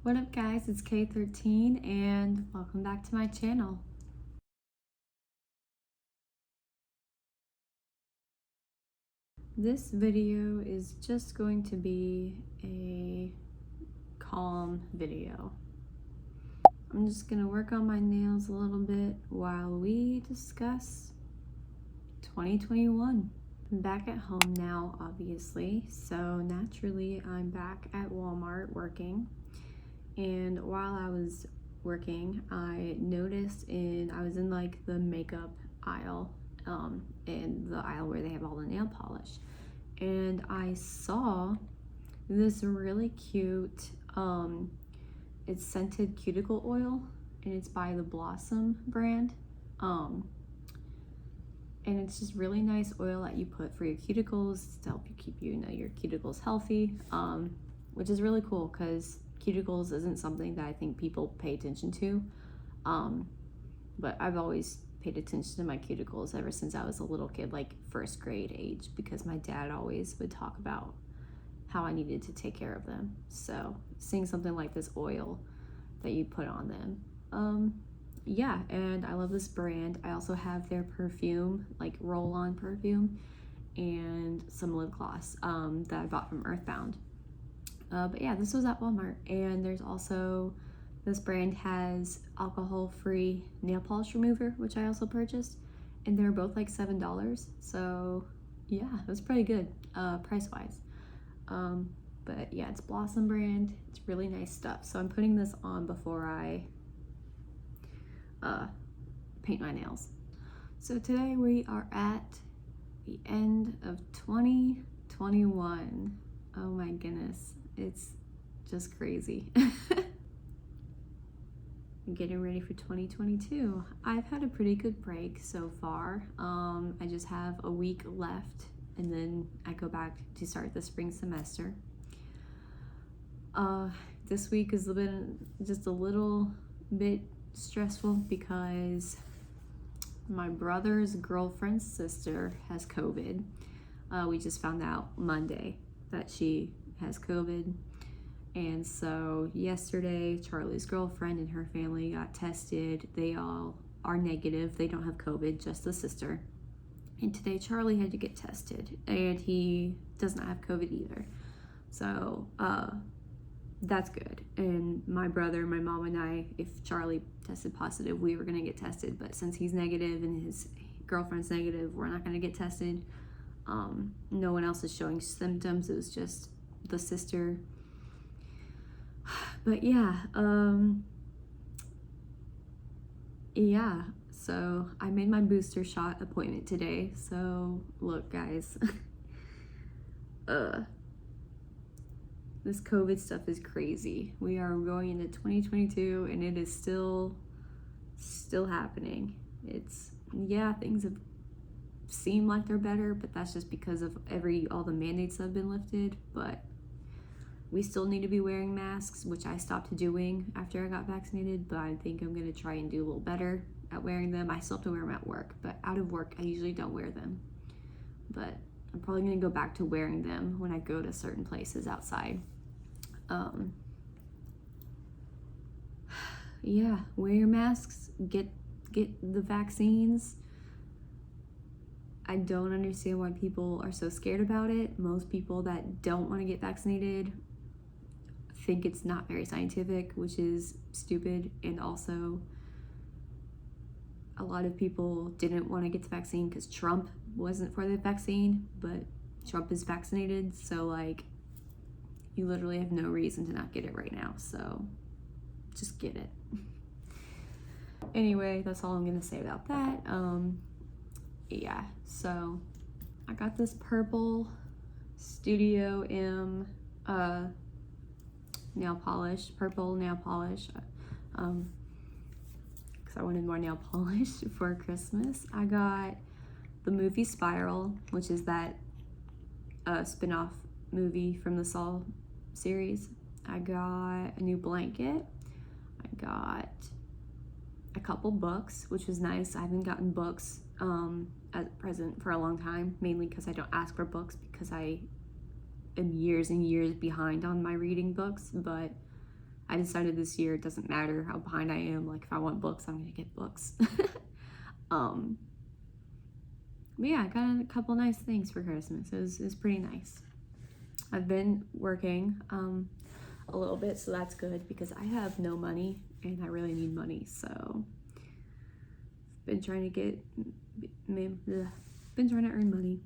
What up guys, it's K13 and welcome back to my channel. This video is just going to be a calm video. I'm just gonna work on my nails a little bit while we discuss 2021. I'm back at home now, obviously, so naturally I'm back at Walmart working. And while I was working, I noticed I was in like the makeup aisle, in the aisle where they have all the nail polish, and I saw this really cute, it's scented cuticle oil, and it's by the Blossom brand, and it's just really nice oil that you put for your cuticles to help you keep your cuticles healthy, which is really cool because cuticles isn't something that I think people pay attention to, but I've always paid attention to my cuticles ever since I was a little kid, like first grade age, because my dad always would talk about how I needed to take care of them. So seeing something like this oil that you put on them, yeah, and I love this brand. I also have their perfume, like roll-on perfume, and some lip gloss that I bought from Earthbound. But yeah, this was at Walmart, and there's also, this brand has alcohol-free nail polish remover, which I also purchased, and they're both like $7, so yeah, it was pretty good price-wise. But yeah, it's Blossom brand. It's really nice stuff. So I'm putting this on before I paint my nails. So today we are at the end of 2021. Oh my goodness, it's just crazy. Getting ready for 2022. I've had a pretty good break so far. I just have a week left and then I go back to start the spring semester. This week has been just a little bit stressful because my brother's girlfriend's sister has COVID. We just found out Monday that she has COVID. And so yesterday, Charlie's girlfriend and her family got tested. They all are negative. They don't have COVID, just the sister. And today Charlie had to get tested and he does not have COVID either. So that's good. And my brother, my mom, and I, if Charlie tested positive, we were gonna get tested. But since he's negative and his girlfriend's negative, we're not gonna get tested. No one else is showing symptoms. It was just the sister. But yeah, yeah, so I made my booster shot appointment today. So look guys, this COVID stuff is crazy. We are going into 2022 and it is still happening. Yeah, things have seemed like they're better, but that's just because of all the mandates that have been lifted. But we still need to be wearing masks, which I stopped doing after I got vaccinated, but I think I'm gonna try and do a little better at wearing them. I still have to wear them at work, but out of work, I usually don't wear them. But I'm probably gonna go back to wearing them when I go to certain places outside. Yeah, wear your masks, get the vaccines. I don't understand why people are so scared about it. Most people that don't want to get vaccinated think it's not very scientific, which is stupid. And also a lot of people didn't want to get the vaccine because Trump wasn't for the vaccine, but Trump is vaccinated, so like you literally have no reason to not get it right now, so just get it. Anyway, that's all I'm gonna say about that. Yeah, so I got this purple Studio M purple nail polish, because I wanted more nail polish for Christmas. I got the movie Spiral, which is that spin-off movie from the Saw series. I got a new blanket. I got a couple books, which was nice. I haven't gotten books at present for a long time, mainly because I don't ask for books because I am years and years behind on my reading books, but I decided this year it doesn't matter how behind I am. Like, if I want books, I'm gonna get books. um, but yeah, I got a couple nice things for Christmas. It was pretty nice. I've been working a little bit, so that's good because I have no money and I really need money. So been trying to earn money.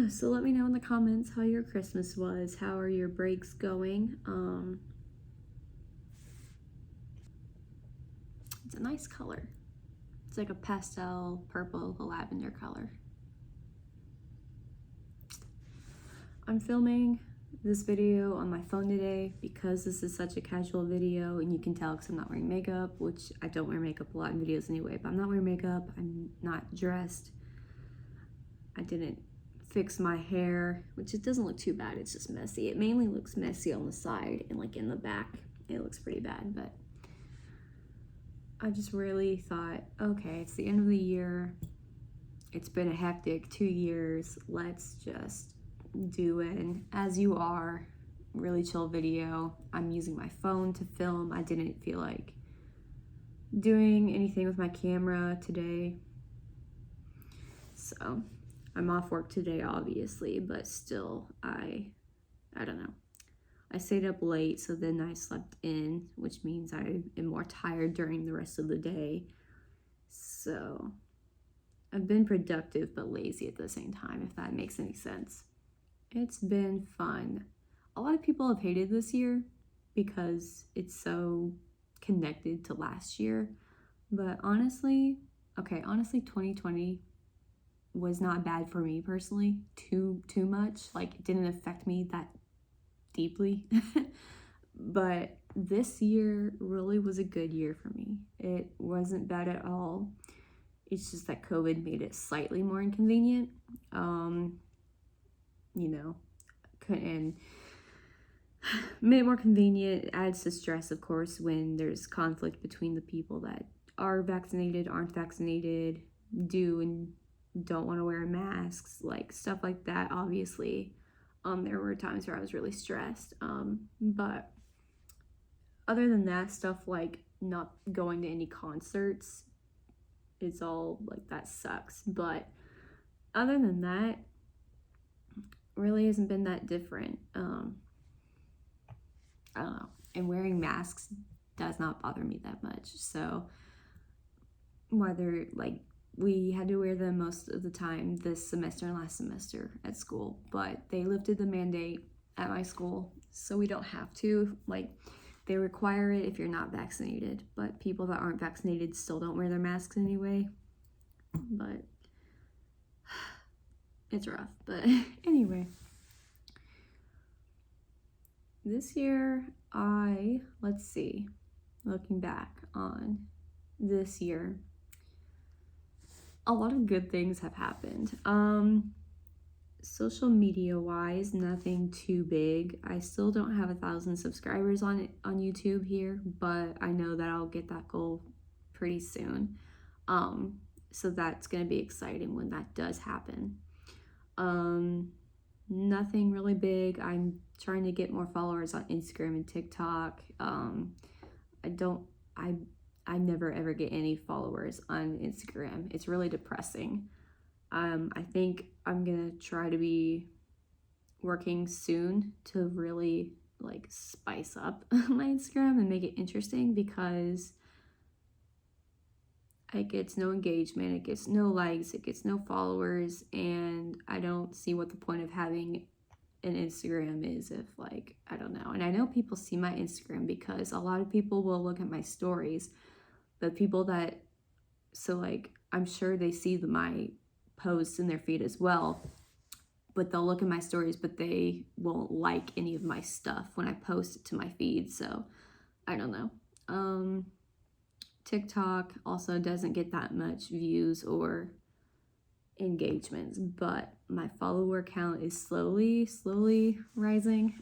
So let me know in the comments how your Christmas was. How are your breaks going? It's a nice color. It's like a pastel purple lavender color. I'm filming this video on my phone today because this is such a casual video, and you can tell because I'm not wearing makeup, which I don't wear makeup a lot in videos anyway, but I'm not wearing makeup, I'm not dressed, I didn't fix my hair, which it doesn't look too bad, it's just messy. It mainly looks messy on the side, and like in the back it looks pretty bad, but I just really thought, okay, it's the end of the year, it's been a hectic 2 years, let's just do an as you are really chill video. I'm using my phone to film. I didn't feel like doing anything with my camera today, so I'm off work today obviously, but still I don't know, I stayed up late, so then I slept in, which means I am more tired during the rest of the day. So I've been productive but lazy at the same time, if that makes any sense. It's been fun. A lot of people have hated this year because it's so connected to last year. But honestly, 2020 was not bad for me personally, too much. Like, it didn't affect me that deeply. But this year really was a good year for me. It wasn't bad at all. It's just that COVID made it slightly more inconvenient. You know, and made it more convenient, adds to stress, of course, when there's conflict between the people that are vaccinated, aren't vaccinated, do and don't want to wear masks, like stuff like that. Obviously, there were times where I was really stressed, but other than that, stuff like not going to any concerts, it's all like, that sucks. But other than that, really hasn't been that different. I don't know, and wearing masks does not bother me that much. So whether, like, we had to wear them most of the time this semester and last semester at school, but they lifted the mandate at my school, so we don't have to. Like, they require it if you're not vaccinated, but people that aren't vaccinated still don't wear their masks anyway. But it's rough. But anyway, this year let's see, looking back on this year, a lot of good things have happened. Social media wise, nothing too big. I still don't have 1,000 subscribers on YouTube here, but I know that I'll get that goal pretty soon. So that's gonna be exciting when that does happen. Nothing really big. I'm trying to get more followers on Instagram and TikTok. I never ever get any followers on Instagram. It's really depressing. I think I'm gonna try to be working soon to really like spice up my Instagram and make it interesting, because it gets no engagement, it gets no likes, it gets no followers, and I don't see what the point of having an Instagram is if, like, I don't know. And I know people see my Instagram because a lot of people will look at my stories, but people that, so like, I'm sure they see my posts in their feed as well, but they'll look at my stories, but they won't like any of my stuff when I post it to my feed. So I don't know. TikTok also doesn't get that much views or engagements, but my follower count is slowly rising.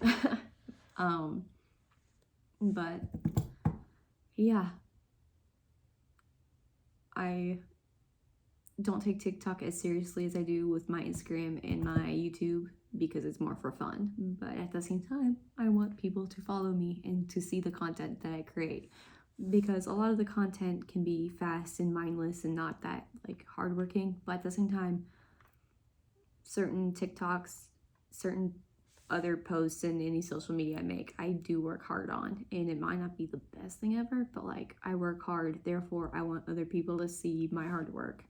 But yeah, I don't take TikTok as seriously as I do with my Instagram and my YouTube because it's more for fun. But at the same time, I want people to follow me and to see the content that I create, because a lot of the content can be fast and mindless and not that like hardworking. But at the same time, certain TikToks, certain other posts in any social media I make, I do work hard on, and it might not be the best thing ever, but like I work hard, therefore I want other people to see my hard work.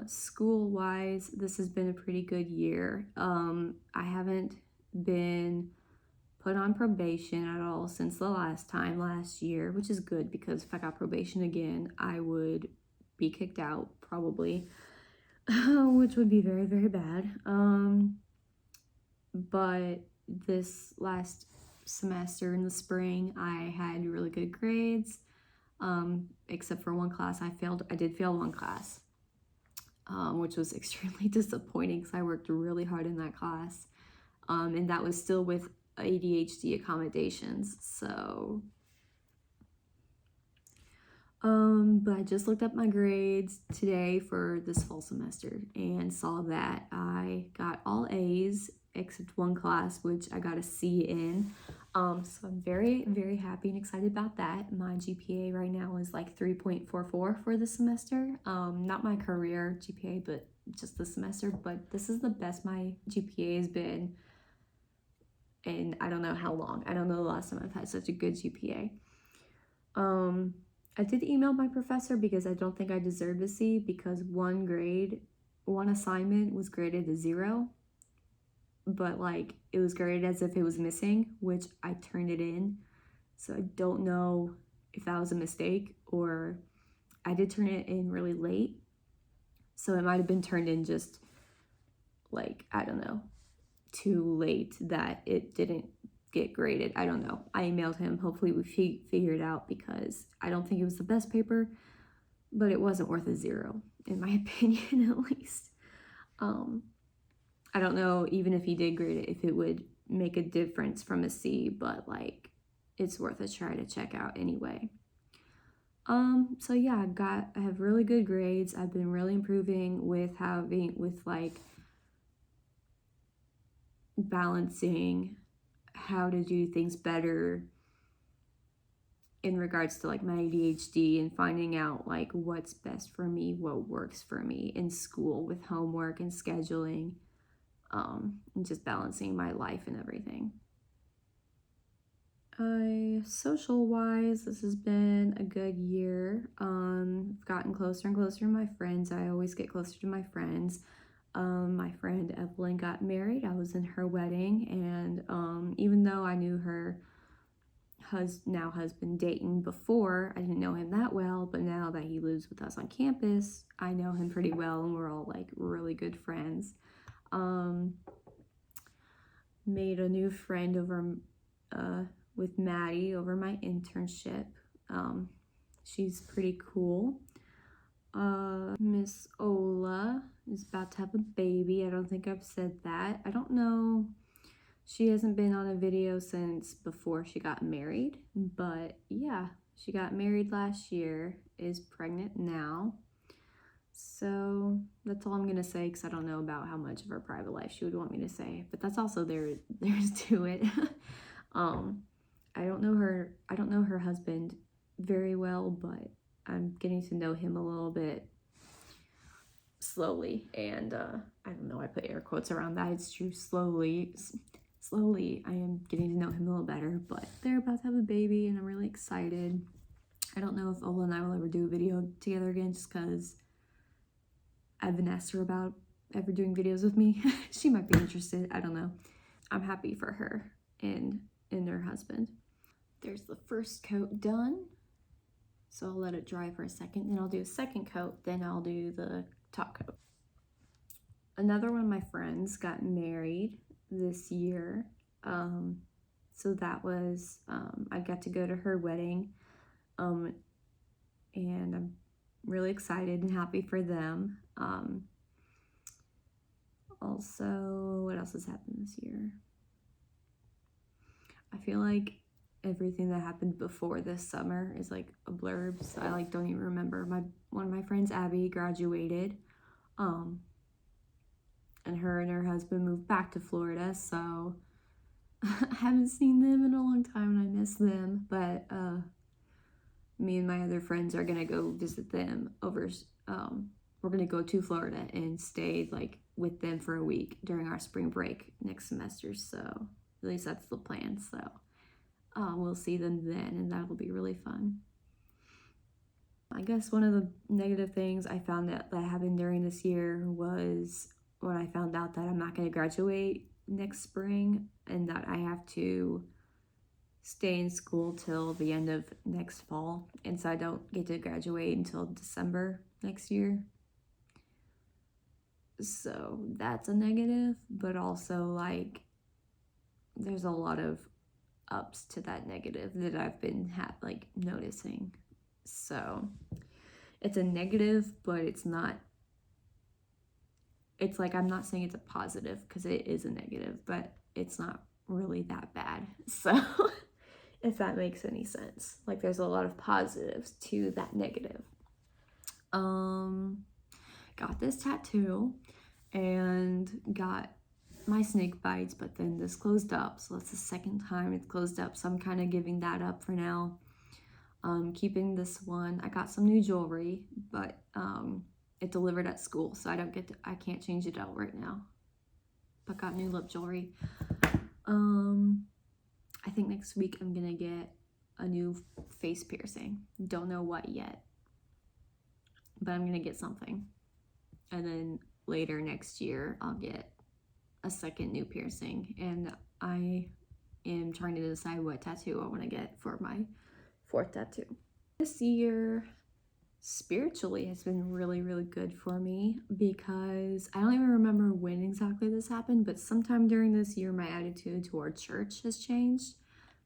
School wise, this has been a pretty good year. I haven't been put on probation at all since the last year, which is good, because if I got probation again, I would be kicked out probably, which would be very, very bad. But this last semester in the spring, I had really good grades, except for one class I did fail one class, which was extremely disappointing because I worked really hard in that class, and that was still with ADHD accommodations. So but I just looked up my grades today for this fall semester and saw that I got all A's except one class, which I got a C in. So I'm very, very happy and excited about that. My GPA right now is like 3.44 for the semester. Not my career GPA, but just the semester. But this is the best my GPA has been in I don't know how long. I don't know the last time I've had such a good GPA. I did email my professor because I don't think I deserved a C, because one assignment was graded a 0, but like it was graded as if it was missing, which I turned it in. So I don't know if that was a mistake, or I did turn it in really late. So it might have been turned in just like, I don't know, too late that it didn't get graded. I don't know. I emailed him. Hopefully we figure it out, because I don't think it was the best paper, but it wasn't worth a 0 in my opinion, at least. I don't know, even if he did grade it, if it would make a difference from a C, but like it's worth a try to check out anyway. So yeah, I have really good grades. I've been really improving with like balancing how to do things better in regards to like my ADHD, and finding out like what's best for me, what works for me in school with homework and scheduling, and just balancing my life and everything. Social wise, this has been a good year. I've gotten closer and closer to my friends. I always get closer to my friends. My friend Evelyn got married. I was in her wedding, and even though I knew her now husband Dayton before, I didn't know him that well, but now that he lives with us on campus, I know him pretty well, and we're all like really good friends. Made a new friend over with Maddie over my internship. She's pretty cool. Miss Ola is about to have a baby. I don't think I've said that. I don't know. She hasn't been on a video since before she got married, but yeah, she got married last year, is pregnant now. So that's all I'm gonna say, because I don't know about how much of her private life she would want me to say, but that's also there's to it. I don't know her husband very well, but I'm getting to know him a little bit slowly, and I don't know, I put air quotes around that. It's true, slowly I am getting to know him a little better, but they're about to have a baby and I'm really excited. I don't know if Ola and I will ever do a video together again, just because I've been asked her about ever doing videos with me. She might be interested, I don't know. I'm happy for her and her husband. There's the first coat done, so I'll let it dry for a second, then I'll do a second coat, then I'll do the top coat. Another one of my friends got married this year, so that was I got to go to her wedding, and I'm really excited and happy for them. Also, what else has happened this year? I feel like everything that happened before this summer is like a blurb, so I like don't even remember. One of my friends, Abby, graduated. and her husband moved back to Florida, so I haven't seen them in a long time and I miss them. But me and my other friends are gonna go visit them over. We're gonna go to Florida and stay like with them for a week during our spring break next semester. So at least that's the plan. So we'll see them then, and that'll be really fun. I guess one of the negative things I found that happened during this year was when I found out that I'm not going to graduate next spring and that I have to stay in school till the end of next fall. And so I don't get to graduate until December next year. So that's a negative, but also like there's a lot of ups to that negative that I've been noticing. So it's a negative, but it's not, it's like, I'm not saying it's a positive because it is a negative, but it's not really that bad. So if that makes any sense, like there's a lot of positives to that negative. Got this tattoo and got my snake bites, but then this closed up, so that's the second time it's closed up, so I'm kind of giving that up for now. Keeping this one. I got some new jewelry, but it delivered at school, so I can't change it out right now, but got new lip jewelry. I think next week I'm gonna get a new face piercing. Don't know what yet, but I'm gonna get something, and then later next year I'll get a second new piercing, and I am trying to decide what tattoo I want to get for my 4th tattoo. This year spiritually has been really, really good for me because I don't even remember when exactly this happened, but sometime during this year my attitude toward church has changed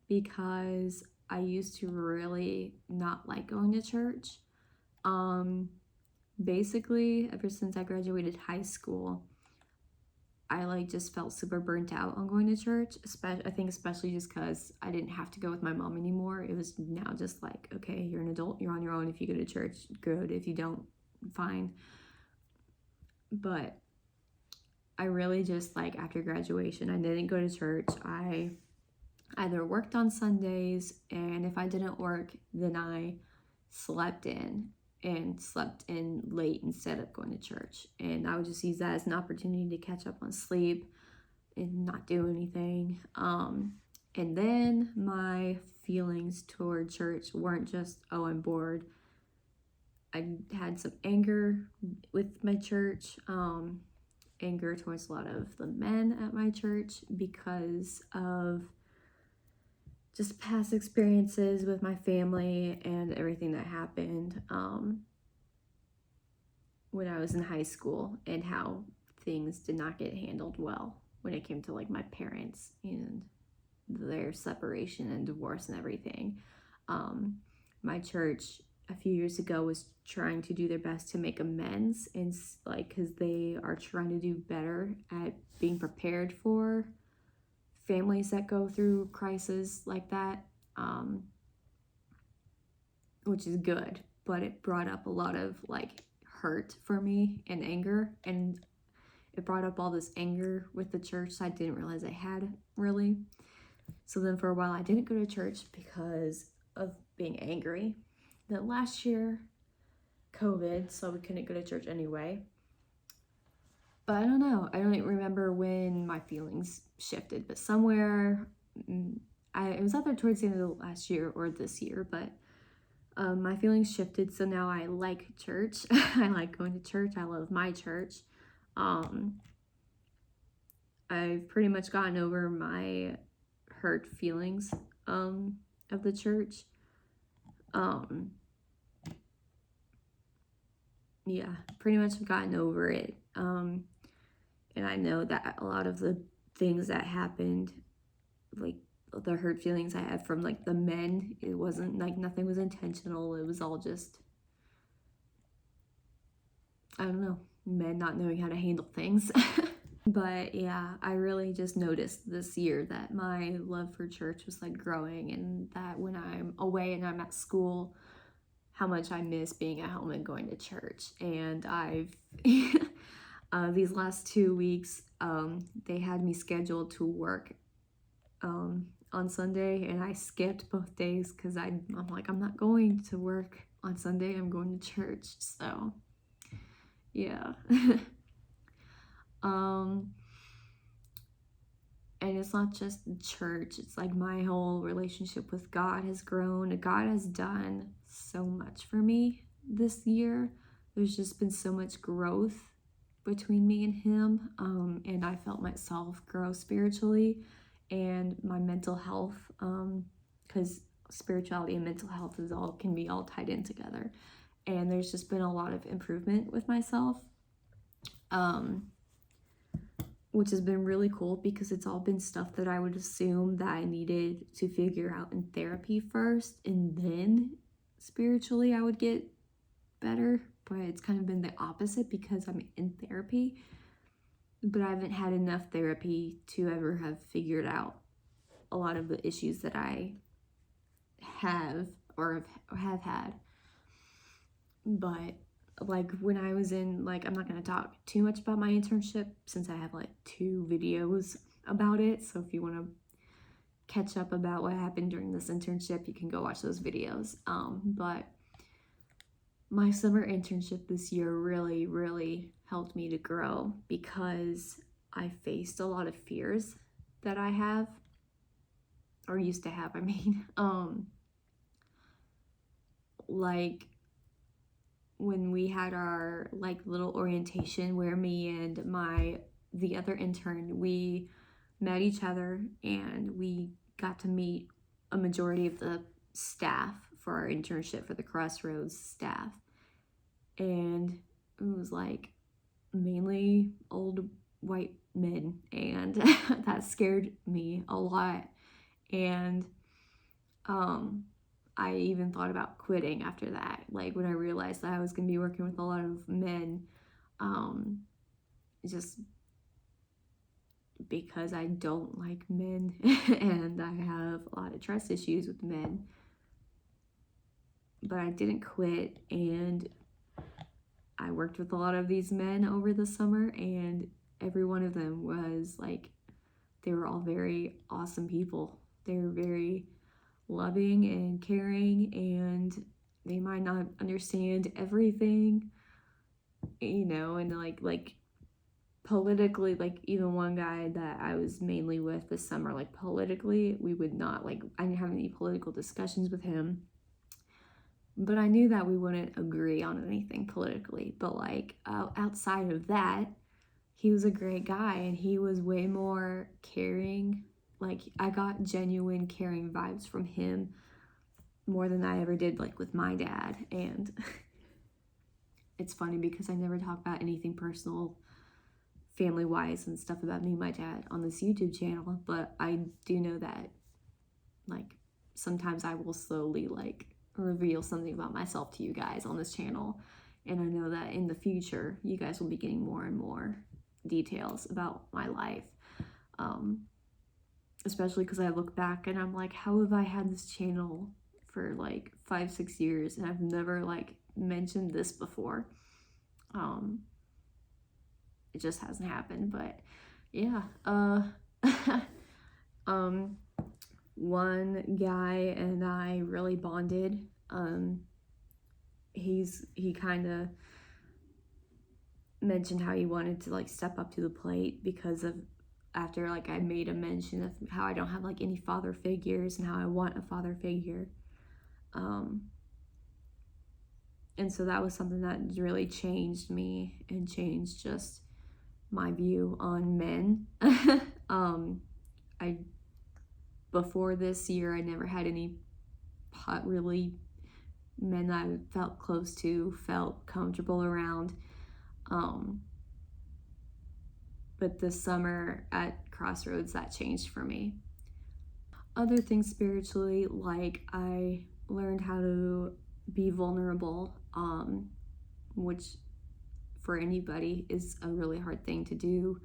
because I used to really not like going to church. Basically, ever since I graduated high school, I just felt super burnt out on going to church. I think especially just because I didn't have to go with my mom anymore. It was now just like, okay, you're an adult, you're on your own. If you go to church, good. If you don't, fine. But I really just after graduation, I didn't go to church. I either worked on Sundays, and if I didn't work, then I slept in late instead of going to church, and I would just use that as an opportunity to catch up on sleep and not do anything. And then my feelings toward church weren't just, oh, I'm bored. I had some anger with my church, anger towards a lot of the men at my church because of just past experiences with my family and everything that happened when I was in high school, and how things did not get handled well when it came to my parents and their separation and divorce and everything. My church a few years ago was trying to do their best to make amends, and because they are trying to do better at being prepared for families that go through crises like that, which is good, but it brought up a lot of hurt for me and anger, and it brought up all this anger with the church I didn't realize I had really. So then for a while I didn't go to church because of being angry. Then last year, COVID, so we couldn't go to church anyway. But I don't know. I don't remember when my feelings shifted, but somewhere, it was either towards the end of the last year or this year, but my feelings shifted. So now I like church. I like going to church. I love my church. I've pretty much gotten over my hurt feelings of the church. Yeah, pretty much have gotten over it. And I know that a lot of the things that happened, the hurt feelings I had from the men, it wasn't nothing was intentional. It was all just, I don't know, men not knowing how to handle things. But yeah, I really just noticed this year that my love for church was growing, and that when I'm away and I'm at school, how much I miss being at home and going to church. And These last 2 weeks, they had me scheduled to work on Sunday, and I skipped both days because I'm like, I'm not going to work on Sunday, I'm going to church. So yeah. And it's not just church, it's like my whole relationship with God has grown. God has done so much for me this year. There's just been so much growth between me and him, and I felt myself grow spiritually and my mental health, because spirituality and mental health can be all tied in together. And there's just been a lot of improvement with myself, which has been really cool because it's all been stuff that I would assume that I needed to figure out in therapy first, and then spiritually I would get better. But it's kind of been the opposite because I'm in therapy, but I haven't had enough therapy to ever have figured out a lot of the issues that I have or have had. But like when I was in, like, I'm not going to talk too much about my internship since I have like 2 videos about it. So if you want to catch up about what happened during this internship, you can go watch those videos. But my summer internship this year really, really helped me to grow because I faced a lot of fears that I have, or used to have, I mean. Like when we had our like little orientation where me and the other intern, we met each other and we got to meet a majority of the staff for our internship, for the Crossroads staff. And it was like mainly old white men, and that scared me a lot. And I even thought about quitting after that, like when I realized that I was going to be working with a lot of men, just because I don't like men and I have a lot of trust issues with men. But I didn't quit, and I worked with a lot of these men over the summer, and every one of them was like, they were all very awesome people. They were very loving and caring, and they might not understand everything, you know, and like politically, like even one guy that I was mainly with this summer, like politically, we would not, like, I didn't have any political discussions with him, but I knew that we wouldn't agree on anything politically. But like outside of that, he was a great guy, and he was way more caring. Like I got genuine caring vibes from him more than I ever did like with my dad. And it's funny because I never talk about anything personal family wise and stuff about me and my dad on this YouTube channel, but I do know that like sometimes I will slowly like reveal something about myself to you guys on this channel, and I know that in the future you guys will be getting more and more details about my life, especially because I look back and I'm like, how have I had this channel for like 5-6 years and I've never like mentioned this before? It just hasn't happened. But yeah, one guy and I really bonded. He kind of mentioned how he wanted to like step up to the plate because of, after like I made a mention of how I don't have like any father figures and how I want a father figure. And so that was something that really changed me and changed just my view on men. Before this year, I never had any really men that I felt close to, felt comfortable around. But this summer at Crossroads, that changed for me. Other things spiritually, like I learned how to be vulnerable, which for anybody is a really hard thing to do.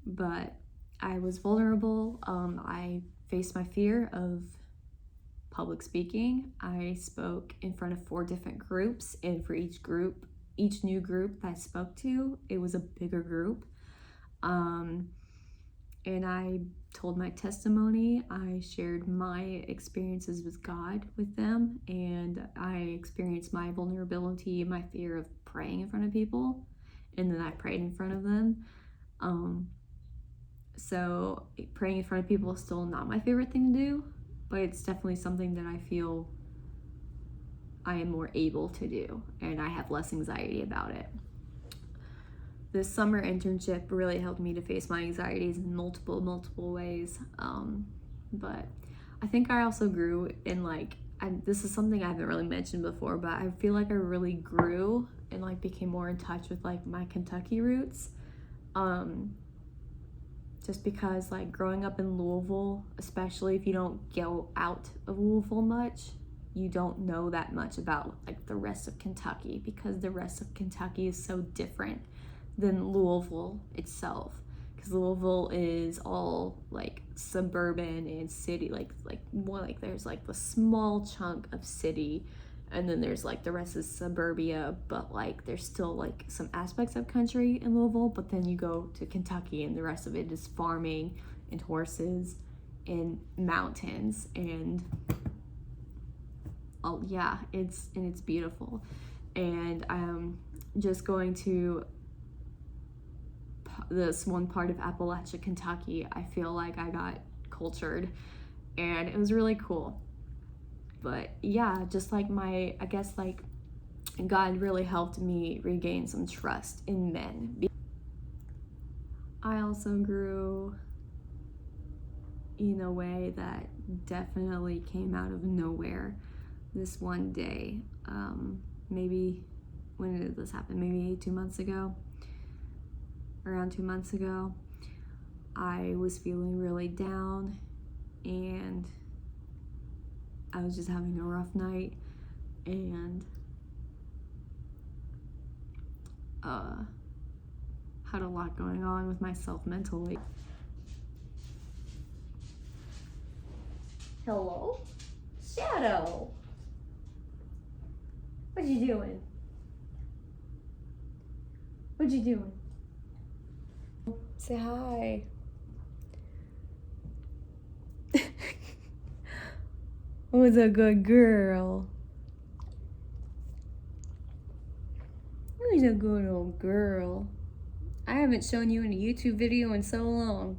But I was vulnerable. I faced my fear of public speaking. I spoke in front of 4 different groups, and for each group, each new group that I spoke to, it was a bigger group. And I told my testimony. I shared my experiences with God with them, and I experienced my vulnerability, my fear of praying in front of people, and then I prayed in front of them. So praying in front of people is still not my favorite thing to do, but it's definitely something that I feel I am more able to do, and I have less anxiety about it. This summer internship really helped me to face my anxieties in multiple ways. But I think I also grew in this is something I haven't really mentioned before, but I feel like I really grew and became more in touch with my Kentucky roots. Just because growing up in Louisville, especially if you don't go out of Louisville much, you don't know that much about the rest of Kentucky, because the rest of Kentucky is so different than Louisville itself, because Louisville is all suburban and city, more there's the small chunk of city, and then there's the rest is suburbia, but there's still some aspects of country in Louisville. But then you go to Kentucky and the rest of it is farming and horses and mountains, and it's beautiful. And just going to this one part of Appalachia, Kentucky, I feel like I got cultured, and it was really cool. But yeah, just I guess God really helped me regain some trust in men. I also grew in a way that definitely came out of nowhere. This one day, maybe, when did this happen? Maybe 2 months ago. Around 2 months ago, I was feeling really down, and I was just having a rough night, and had a lot going on with myself mentally. Hello? Shadow! What you doing? What you doing? Say hi. Who's a good girl? Who's a good old girl? I haven't shown you in a YouTube video in so long.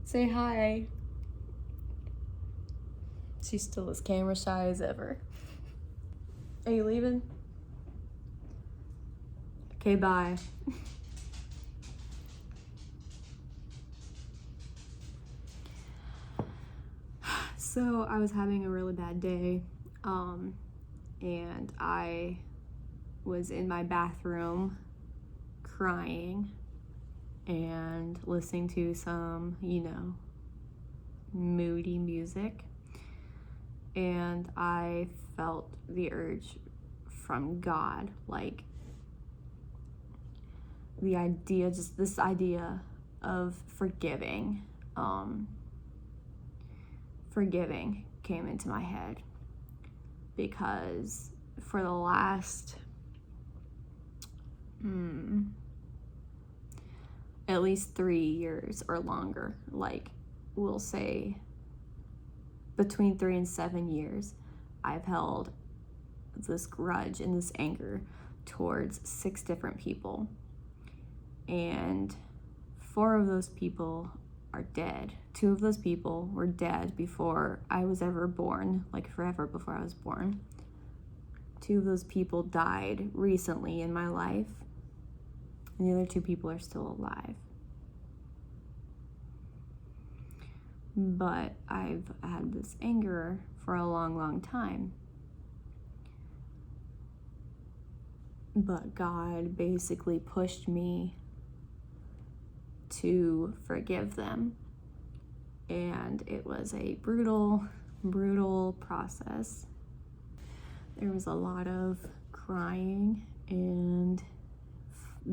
Say hi. She's still as camera shy as ever. Are you leaving? Okay, bye. So I was having a really bad day, and I was in my bathroom crying and listening to some, moody music, and I felt the urge from God, this idea of forgiving. Forgiving came into my head, because for the last at least 3 years or longer, we'll say between 3 and 7 years, I've held this grudge and this anger towards 6 different people, and 4 of those people are dead. 2 of those people were dead before I was ever born, forever before I was born. 2 of those people died recently in my life, and the other 2 people are still alive. But I've had this anger for a long time. But God basically pushed me to forgive them. And it was a brutal process. There was a lot of crying and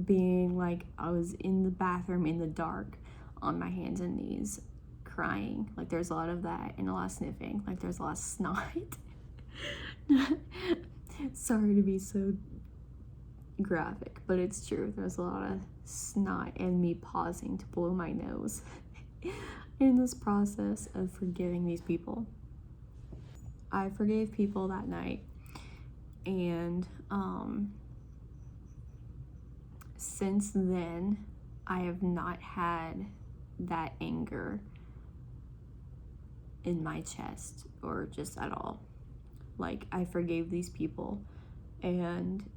being I was in the bathroom in the dark on my hands and knees crying. There's a lot of that, and a lot of sniffing. There's a lot of snot. Sorry to be so graphic, but it's true. There's a lot of snot and me pausing to blow my nose in this process of forgiving these people. I forgave people that night, and since then I have not had that anger in my chest or just at all. Like, I forgave these people, and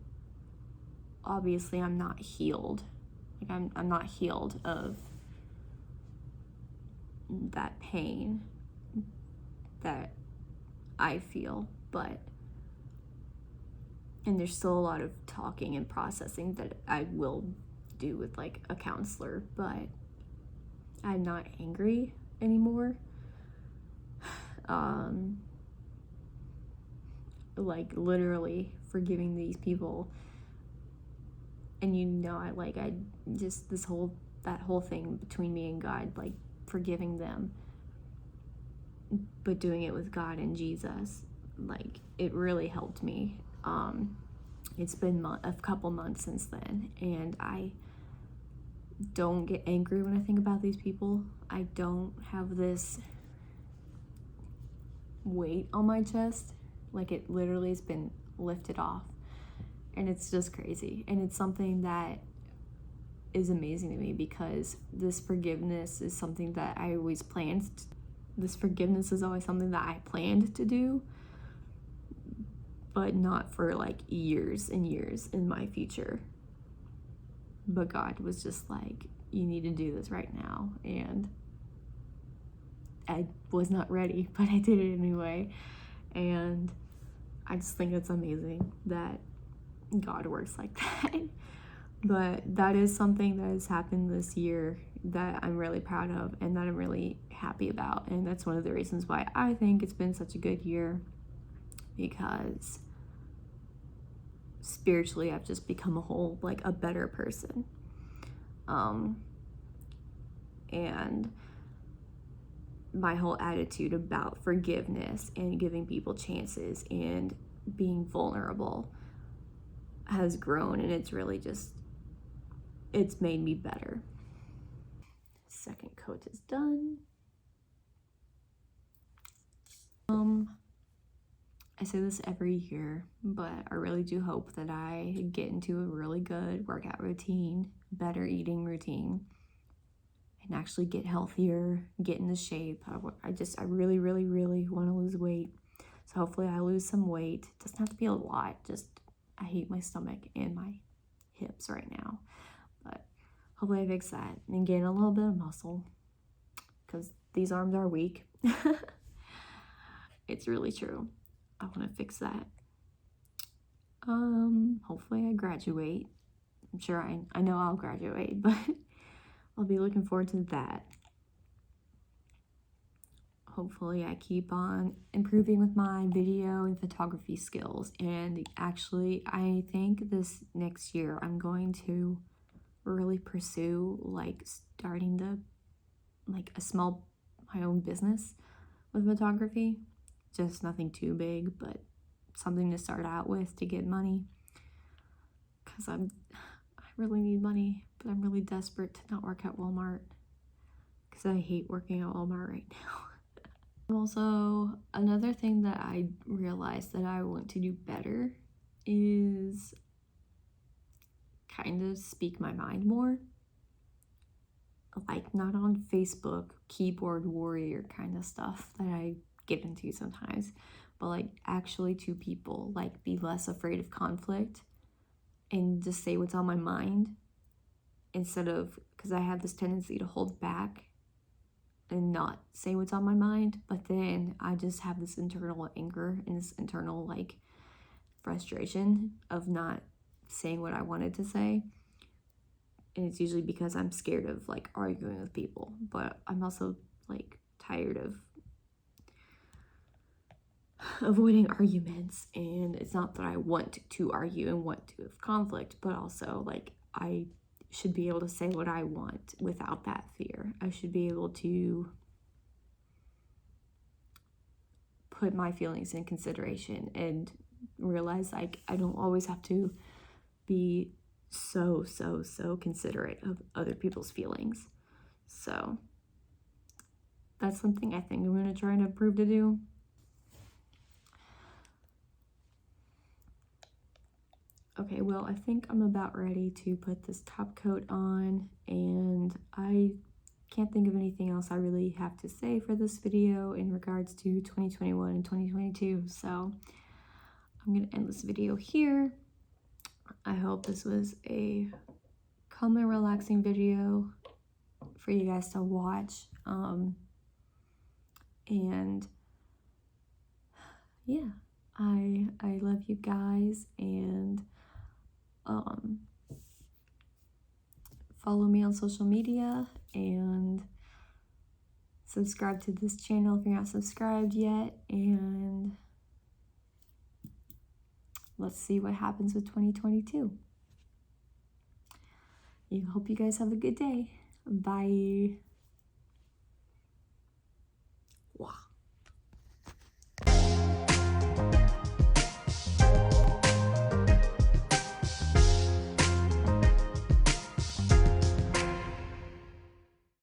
obviously I'm not healed. Like, I'm not healed of that pain that I feel, and there's still a lot of talking and processing that I will do with like a counselor, but I'm not angry anymore. Like, literally forgiving these people, and I just that whole thing between me and God, like forgiving them, but doing it with God and Jesus, like, it really helped me. It's been a couple months since then, and I don't get angry when I think about these people. I don't have this weight on my chest. Like, it literally has been lifted off, and it's just crazy. And it's something that is amazing to me, because this forgiveness is something that I always planned. This forgiveness is always something that I planned to do, but not for like years and years in my future. But God was just like, you need to do this right now. And I was not ready, but I did it anyway. And I just think it's amazing that God works like that. But that is something that has happened this year that I'm really proud of and that I'm really happy about. And that's one of the reasons why I think it's been such a good year, because spiritually I've just become a better person. And my whole attitude about forgiveness and giving people chances and being vulnerable has grown, and it's really just, it's made me better. Second coat is done. I say this every year, but I really do hope that I get into a really good workout routine, better eating routine, and actually get healthier, get into shape. I really, really, really want to lose weight. So hopefully I lose some weight. It doesn't have to be a lot, just I hate my stomach and my hips right now. But hopefully I fix that and gain a little bit of muscle, because these arms are weak. It's really true. I want to fix that. Hopefully I graduate. I'm sure I know I'll graduate, but I'll be looking forward to that. Hopefully I keep on improving with my video and photography skills. And actually, I think this next year I'm going to really pursue like starting my own business with photography. Just nothing too big, but something to start out with to get money, because I really need money, but I'm really desperate to not work at Walmart, because I hate working at Walmart right now. Also, another thing that I realized that I want to do better is kind of speak my mind more. Like, not on Facebook, keyboard warrior kind of stuff that I get into sometimes, but like actually to people, like be less afraid of conflict and just say what's on my mind, instead of, because I have this tendency to hold back and not say what's on my mind, but then I just have this internal anger and this internal like frustration of not saying what I wanted to say. And it's usually because I'm scared of like arguing with people, but I'm also like tired of avoiding arguments. And it's not that I want to argue and want to have conflict, but also like I should be able to say what I want without that fear. I should be able to put my feelings in consideration and realize like I don't always have to be so considerate of other people's feelings. So that's something I think I'm going to try and improve to do. Okay, well, I think I'm about ready to put this top coat on, and I can't think of anything else I really have to say for this video in regards to 2021 and 2022. So I'm going to end this video here. I hope this was a calm and relaxing video for you guys to watch. And yeah, I love you guys, and follow me on social media and subscribe to this channel if you're not subscribed yet, and let's see what happens with 2022. I hope you guys have a good day. Bye. Wow.